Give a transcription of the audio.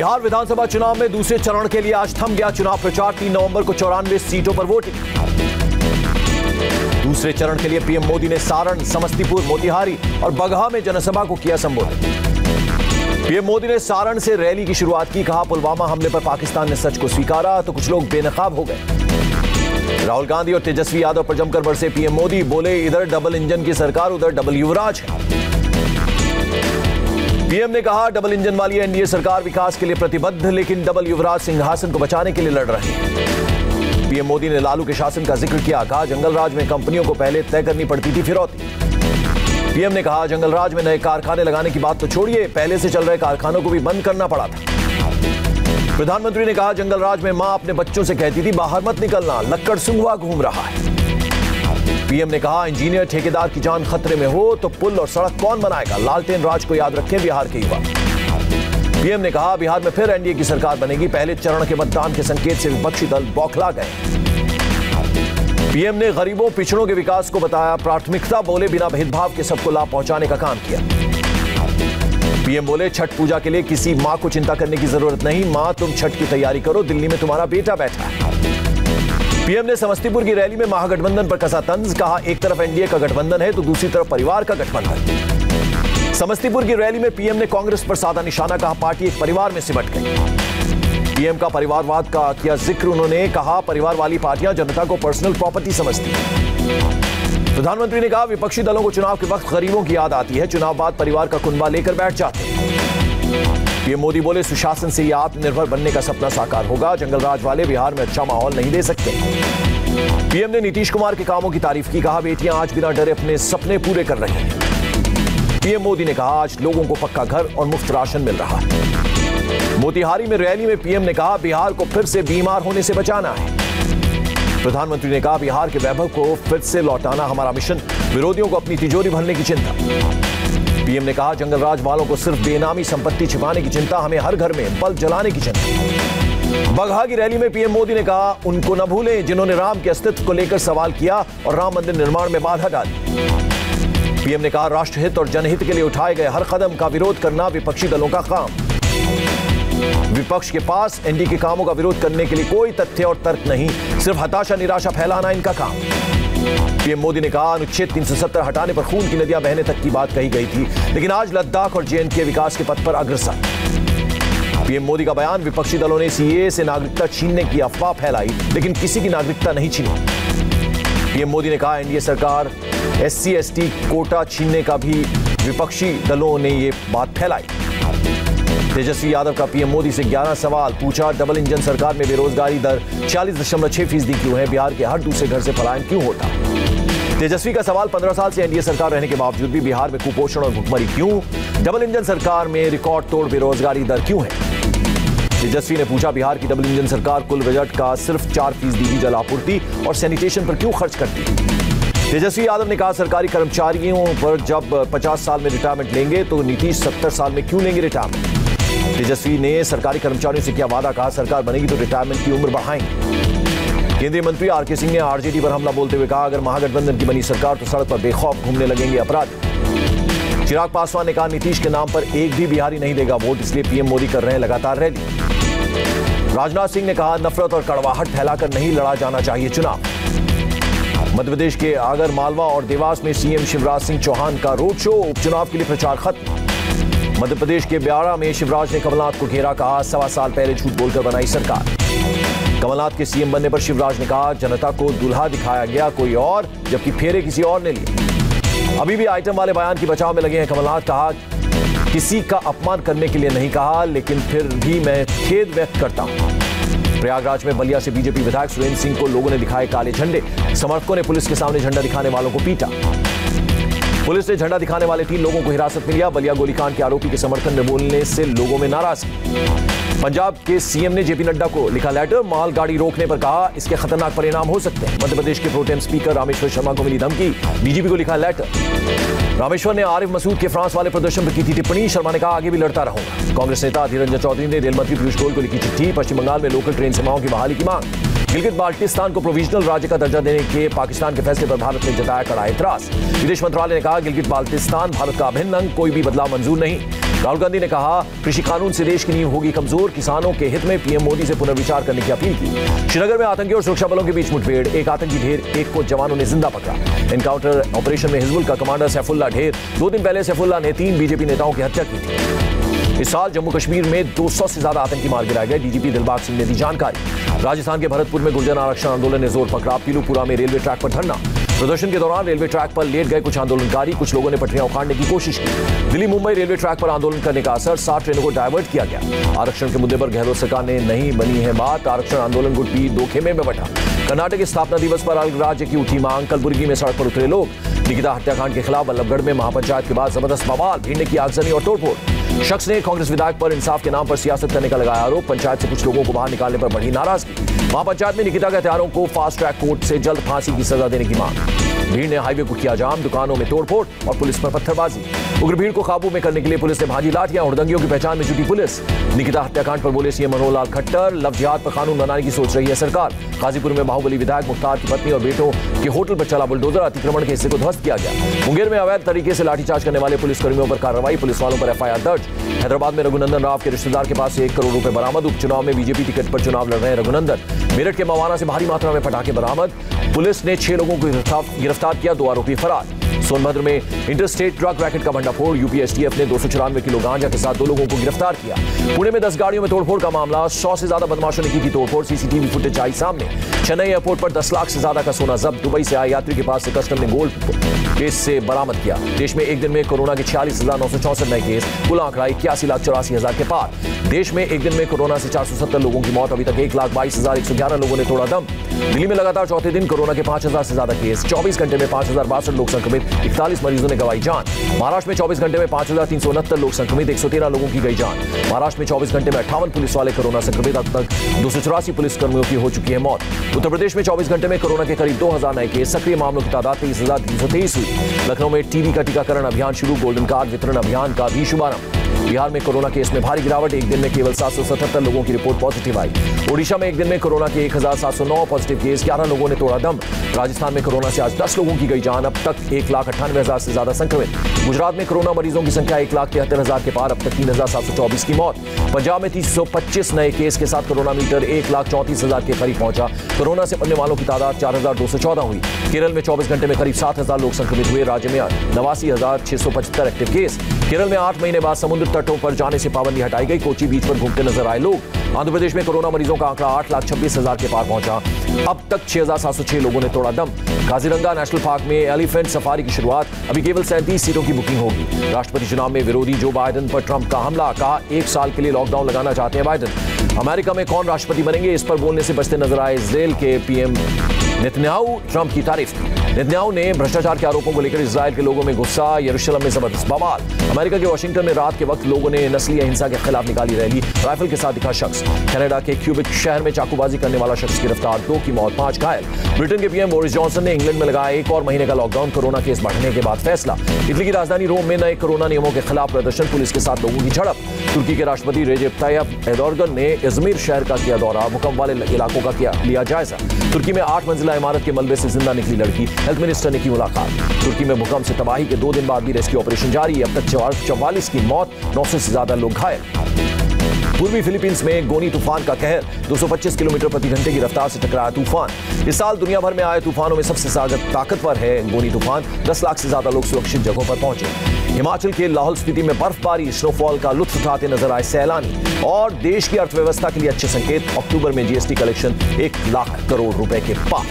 बिहार विधानसभा चुनाव में दूसरे चरण के लिए आज थम गया चुनाव प्रचार। 3 नवंबर को 94 सीटों पर वोटिंग। दूसरे चरण के लिए पीएम मोदी ने सारण, समस्तीपुर, मोतिहारी और बगहा में जनसभा को किया संबोधित। पीएम मोदी ने सारण से रैली की शुरुआत की। कहा, पुलवामा हमले पर पाकिस्तान ने सच को स्वीकारा तो कुछ लोग बेनकाब हो गए। राहुल गांधी और तेजस्वी यादव पर जमकर बरसे पीएम मोदी। बोले, इधर डबल इंजन की सरकार, उधर डबल युवराज है। पीएम ने कहा, डबल इंजन वाली एनडीए सरकार विकास के लिए प्रतिबद्ध, लेकिन डबल युवराज सिंहासन को बचाने के लिए लड़ रहे हैं। पीएम मोदी ने लालू के शासन का जिक्र किया। कहा, जंगल राज में कंपनियों को पहले तय करनी पड़ती थी फिरौती। पीएम ने कहा, जंगल राज में नए कारखाने लगाने की बात तो छोड़िए, पहले से चल रहे कारखानों को भी बंद करना पड़ा था। प्रधानमंत्री ने कहा, जंगल राज में मां अपने बच्चों से कहती थी, बाहर मत निकलना, लक्कड़ सुंघवा घूम रहा है। पीएम ने कहा, इंजीनियर ठेकेदार की जान खतरे में हो तो पुल और सड़क कौन बनाएगा? लालटेन राज को याद रखें बिहार के युवा। पीएम ने कहा, बिहार में फिर एनडीए की सरकार बनेगी। पहले चरण के मतदान के संकेत से विपक्षी दल बौखला गए। पीएम ने गरीबों, पिछड़ों के विकास को बताया प्राथमिकता। बोले, बिना भेदभाव के सबको लाभ पहुंचाने का काम किया। पीएम बोले, छठ पूजा के लिए किसी मां को चिंता करने की जरूरत नहीं। मां, तुम छठ की तैयारी करो, दिल्ली में तुम्हारा बेटा बैठा है। पीएम ने समस्तीपुर की रैली में महागठबंधन पर कसा तंज। कहा, एक तरफ एनडीए का गठबंधन है तो दूसरी तरफ परिवार का गठबंधन। समस्तीपुर की रैली में पीएम ने कांग्रेस पर साधा निशाना। कहा, पार्टी एक परिवार में सिमट गई। पीएम का परिवारवाद का किया जिक्र। उन्होंने कहा, परिवार वाली पार्टियां जनता को पर्सनल प्रॉपर्टी समझती हैं। प्रधानमंत्री ने कहा, विपक्षी दलों को चुनाव के वक्त गरीबों की याद आती है, चुनाव बाद परिवार का कुनबा लेकर बैठ जाते हैं। पीएम मोदी बोले, सुशासन से ये आत्मनिर्भर बनने का सपना साकार होगा। जंगल राज वाले बिहार में अच्छा माहौल नहीं दे सकते। पीएम ने नीतीश कुमार के कामों की तारीफ की। कहा, बेटियां आज बिना डरे अपने सपने पूरे कर रही हैं। पीएम मोदी ने कहा, आज लोगों को पक्का घर और मुफ्त राशन मिल रहा है। मोतिहारी में रैली में पीएम ने कहा, बिहार को फिर से बीमार होने से बचाना है। प्रधानमंत्री ने कहा, बिहार के वैभव को फिर से लौटाना हमारा मिशन। विरोधियों को अपनी तिजोरी भरने की चिंता। पीएम ने कहा, जंगल राज वालों को सिर्फ बेनामी संपत्ति छिपाने की चिंता, हमें हर घर में बल्ब जलाने की चिंता। बगहा की रैली में पीएम मोदी ने कहा, उनको न भूलें जिन्होंने राम के अस्तित्व को लेकर सवाल किया और राम मंदिर निर्माण में बाधा डाली। पीएम ने कहा, राष्ट्रहित और जनहित के लिए उठाए गए हर कदम का विरोध करना विपक्षी दलों का काम। विपक्ष के पास एनडीए के कामों का विरोध करने के लिए कोई तथ्य और तर्क नहीं, सिर्फ हताशा निराशा फैलाना इनका काम। पीएम मोदी ने कहा, अनुच्छेद 370 हटाने पर खून की नदियां बहने तक की बात कही गई थी, लेकिन आज लद्दाख और जेएनके विकास के पथ पर अग्रसर। पीएम मोदी का बयान, विपक्षी दलों ने सीएए से नागरिकता छीनने की अफवाह फैलाई, लेकिन किसी की नागरिकता नहीं छीनी। पीएम मोदी ने कहा, एनडीए सरकार एससी एसटी कोटा छीनने का भी विपक्षी दलों ने ये बात फैलाई। तेजस्वी यादव का पीएम मोदी से 11 सवाल पूछा। डबल इंजन सरकार में बेरोजगारी दर 40.6% क्यों है? बिहार के हर दूसरे घर से पलायन क्यों होता? तेजस्वी का सवाल, 15 साल से एनडीए सरकार रहने के बावजूद भी बिहार में कुपोषण और भुखमरी क्यों? डबल इंजन सरकार में रिकॉर्ड तोड़ बेरोजगारी दर क्यों है? तेजस्वी ने पूछा, बिहार की डबल इंजन सरकार कुल बजट का सिर्फ 4% की जल आपूर्ति और सैनिटेशन पर क्यों खर्च करती है? तेजस्वी यादव ने कहा, सरकारी कर्मचारियों पर जब 50 साल में रिटायरमेंट लेंगे तो नीतीश 70 साल में क्यों लेंगे रिटायरमेंट? तेजस्वी ने सरकारी कर्मचारियों से किया वादा। कहा, सरकार बनेगी तो रिटायरमेंट की उम्र बढ़ाएंगे। केंद्रीय मंत्री आरके सिंह ने आरजेडी पर हमला बोलते हुए कहा, अगर महागठबंधन की बनी सरकार तो सड़क पर बेखौफ घूमने लगेंगे अपराधी। चिराग पासवान ने कहा, नीतीश के नाम पर एक भी बिहारी नहीं देगा वोट, इसलिए पीएम मोदी कर रहे हैं लगातार रैली। राजनाथ सिंह ने कहा, नफरत और कड़वाहट फैलाकर नहीं लड़ा जाना चाहिए चुनाव। मध्य प्रदेश के आगर मालवा और देवास में सीएम शिवराज सिंह चौहान का रोड शो। उपचुनाव के लिए प्रचार खत्म। मध्य प्रदेश के ब्याड़ा में शिवराज ने कमलनाथ को घेरा। कहा, 1.25 साल पहले झूठ बोलकर बनाई सरकार। कमलनाथ के सीएम बनने पर शिवराज ने कहा, जनता को दूल्हा दिखाया गया कोई और, जबकि फेरे किसी और ने लिए। अभी भी आइटम वाले बयान की बचाव में लगे हैं कमलनाथ। कहा, किसी का अपमान करने के लिए नहीं कहा, लेकिन फिर भी मैं खेद व्यक्त करता हूं। प्रयागराज में बलिया से बीजेपी विधायक सुरेंद्र सिंह को लोगों ने दिखाए काले झंडे। समर्थकों ने पुलिस के सामने झंडा दिखाने वालों को पीटा। पुलिस ने झंडा दिखाने वाले 3 लोगों को हिरासत में लिया। बलिया गोलीकांड के आरोपी के समर्थन में बोलने से लोगों में नाराजगी। पंजाब के सीएम ने जेपी नड्डा को लिखा लेटर। मालगाड़ी रोकने पर कहा, इसके खतरनाक परिणाम हो सकते हैं। मध्य प्रदेश के प्रोटेम स्पीकर रामेश्वर शर्मा को मिली धमकी। डीजीपी को लिखा लेटर। रामेश्वर ने आरिफ मसूद के फ्रांस वाले प्रदर्शन पर की थी टिप्पणी। शर्मा ने कहा, आगे भी लड़ता रहूंगा। कांग्रेस नेता अधीर रंजन चौधरी ने रेल मंत्री पीयूष गोयल को लिखी चिट्ठी। पश्चिम बंगाल में लोकल ट्रेन सेवाओं की बहाली की मांग। गिलगित बाल्टिस्तान को प्रोविजनल राज्य का दर्जा देने के पाकिस्तान के फैसले पर भारत ने जताया कड़ा एतराज। विदेश मंत्रालय ने कहा, गिलगित बाल्टिस्तान भारत का अभिन्न अंग, कोई भी बदलाव मंजूर नहीं। राहुल गांधी ने कहा, कृषि कानून से देश की नींव होगी कमजोर, किसानों के हित में पीएम मोदी से पुनर्विचार करने की अपील की। श्रीनगर में आतंकी और सुरक्षा बलों के बीच मुठभेड़, एक आतंकी ढेर, एक को जवानों ने जिंदा पकड़ा। एनकाउंटर ऑपरेशन में हिजबुल का कमांडर सैफुल्लाह ढेर। 2 दिन पहले सैफुल्लाह ने 3 बीजेपी नेताओं की हत्या की थी। इस साल जम्मू कश्मीर में 200 से ज्यादा आतंकी मार गिराए गए, डीजीपी दिलबाग सिंह ने दी जानकारी। राजस्थान के भरतपुर में गुर्जर आरक्षण आंदोलन ने जोर पकड़ा, पीलूपुरा में रेलवे ट्रैक पर धरना। प्रदर्शन के दौरान रेलवे ट्रैक पर लेट गए कुछ आंदोलनकारी, कुछ लोगों ने पटरियां उखाड़ने की कोशिश की। दिल्ली मुंबई रेलवे ट्रैक पर आंदोलन करने का असर, 7 ट्रेनों को डायवर्ट किया गया। आरक्षण के मुद्दे पर गहलोत सरकार ने नहीं बनी है बात, आरक्षण आंदोलन गुट भी दो खेमे में बटा। कर्नाटक के स्थापना दिवस पर अलग राज्य की उठी मांग, कलबुर्गी में सड़क पर उतरे लोग। निकिता हत्याकांड के खिलाफ बल्लभगढ़ में महापंचायत के बाद जबरदस्त बवाल, भीड़ ने की आगजनी और तोड़फोड़। शख्स ने कांग्रेस विधायक पर इंसाफ के नाम पर सियासत करने का लगाया आरोप, पंचायत से कुछ लोगों को बाहर निकालने पर बढ़ी नाराजगी। महापंचायत में निकिता के हत्यारों को फास्ट ट्रैक कोर्ट से जल्द फांसी की सजा देने की मांग। भीड़ ने हाईवे को किया जाम, दुकानों में तोड़फोड़ और पुलिस पर पत्थरबाजी। उग्र भीड़ को काबू में करने के लिए पुलिस ने भाजी लाठियां, हुड़दंगियों की पहचान में जुटी पुलिस। निकिता हत्याकांड पर बोले सीएम मनोहर लाल खट्टर, लव जिहाद पर कानून बनाने की सोच रही है सरकार। गाजीपुर में बाहुबली विधायक मुख्तार की पत्नी और बेटों के होटल पर चला बुलडोजर, अतिक्रमण के हिस्से को ध्वस्त किया गया। मुंगेर में अवैध तरीके से लाठीचार्ज करने वाले पुलिसकर्मियों पर कार्रवाई, पुलिस वालों पर एफआईआर दर्ज। हैदराबाद में रघुनंदन राव के रिश्तेदार के पास से 1 करोड़ रुपए बरामद, उपचुनाव में बीजेपी टिकट पर चुनाव लड़ रहे रघुनंदन। मेरठ के मवाना से भारी मात्रा में पटाखे बरामद, पुलिस ने 6 लोगों को गिरफ्तार किया, 2 आरोपी फरार। सोनभद्र में इंटरस्टेट ड्रग रैकेट का भंडाफोड़, यूपी एसटीएफ ने 294 किलो गांजा के साथ 2 लोगों को गिरफ्तार किया। पुणे में 10 गाड़ियों में तोड़फोड़ का मामला, 100 से ज्यादा बदमाशों ने की थी तोड़फोड़, सीसीटीवी फुटेज आई सामने। चेन्नई एयरपोर्ट पर 10 लाख से ज्यादा का सोना जब्त, दुबई से आए यात्री के पास से कस्टम ने गोल्ड केस से बरामद किया। देश में एक दिन में कोरोना के 46,964 नए केस, कुल आंकड़ा 81,84,000 के पार। देश में एक दिन में कोरोना से 470 लोगों की मौत, अभी तक 1,22,111 लोगों ने तोड़ा दम। दिल्ली में लगातार चौथे दिन कोरोना के 5,000 से ज्यादा केस, 24 घंटे में 5,062 लोग संक्रमित, 41 मरीजों ने गंवाई जान। महाराष्ट्र में 24 घंटे में 5,369 लोग संक्रमित, 113 लोगों की गई जान। महाराष्ट्र में 24 घंटे में 58 पुलिस वाले कोरोना संक्रमित, अब तक 284 पुलिसकर्मियों की हो चुकी है मौत। उत्तर प्रदेश में 24 घंटे में कोरोना के करीब 2,000 नए केस, सक्रिय मामलों की तादाद 23,323 हुई। लखनऊ में टीबी का टीकाकरण अभियान शुरू, गोल्डन कार्ड वितरण अभियान का भी शुभारंभ। बिहार में कोरोना केस में भारी गिरावट, एक दिन में केवल 777 लोगों की रिपोर्ट पॉजिटिव आई। ओडिशा में एक दिन में कोरोना के 1,709 पॉजिटिव केस, 11 लोगों ने तोड़ा दम। राजस्थान में कोरोना से आज 10 लोगों की गई जान, अब तक 1,98,000 से ज्यादा संक्रमित। गुजरात में कोरोना मरीजों की संख्या 1,73,000 के पार, अब तक 3,724 की मौत। पंजाब में 325 नए केस के साथ कोरोना मीटर 1,34,000 के करीब पहुंचा। कोरोना से मरने वालों की तादाद 4,214 हुई। केरल में 24 घंटे में करीब 7,000 लोग संक्रमित हुए। राज्य में 89,675 एक्टिव केस। केरल में 8 महीने बाद समुद्र तटों पर जाने से पाबंदी हटाई गई, कोची बीच पर घूमते नजर आए लोग। आंध्र प्रदेश में कोरोना मरीजों का आंकड़ा 8,26,000 के पार पहुंचा, अब तक 6,706 लोगों ने तोड़ा दम। काजीरंगा नेशनल पार्क में एलिफेंट सफारी की शुरुआत, अभी केवल 37 सीटों की बुकिंग होगी। राष्ट्रपति चुनाव में विरोधी जो बाइडेन पर ट्रंप का हमला, कहा 1 साल के लिए लॉकडाउन लगाना चाहते हैं बाइडेन। अमेरिका में कौन राष्ट्रपति बनेंगे, इस पर बोलने से बचते नजर आए इजरायल के पीएम नेतन्याहू, ट्रंप की तारीफ की। नेतन्याहू ने भ्रष्टाचार के आरोपों को लेकर इजरायल के लोगों में गुस्सा, यरूशलेम में जबरदस्त बवाल। अमेरिका के वाशिंगटन में रात के वक्त लोगों ने नस्लीय हिंसा के खिलाफ निकाली रैली, राइफल के साथ दिखा शख्स। कनाडा के क्यूबिक शहर में चाकूबाजी करने वाला शख्स गिरफ्तार, 2 की मौत, 5 घायल। ब्रिटेन के पीएम बोरिस जॉनसन ने इंग्लैंड में लगाया 1 और महीने का लॉकडाउन, कोरोना केस बढ़ने के बाद फैसला। इटली की राजधानी रोम में नए कोरोना नियमों के खिलाफ प्रदर्शन, पुलिस के साथ लोगों की झड़प। तुर्की के राष्ट्रपति रेजेप ताय्यप एर्दोगन ने इजमिर शहर का किया दौरा, भूकंप वाले इलाकों का लिया जायजा। तुर्की में 8 मंजिला इमारत के मलबे से जिंदा निकली लड़की, हेल्थ मिनिस्टर ने की मुलाकात। तुर्की में भूकंप से तबाही के 2 दिन बाद भी रेस्क्यू ऑपरेशन जारी, अब तक 44 की मौत, 900 से ज्यादा लोग घायल। पूर्वी फिलीपींस में गोनी तूफान का कहर, 225 किलोमीटर प्रति घंटे की रफ्तार से टकराया तूफान। इस साल दुनिया भर में आए तूफानों में सबसे ज्यादा ताकतवर है गोनी तूफान, 10 लाख से ज्यादा लोग सुरक्षित जगहों पर पहुंचे। हिमाचल के लाहौल स्पीति में बर्फबारी, स्नोफॉल का लुत्फ उठाते नजर आए सैलानी। और देश की अर्थव्यवस्था के लिए अच्छे संकेत, अक्टूबर में जीएसटी कलेक्शन 1 लाख करोड़ रुपए के पार।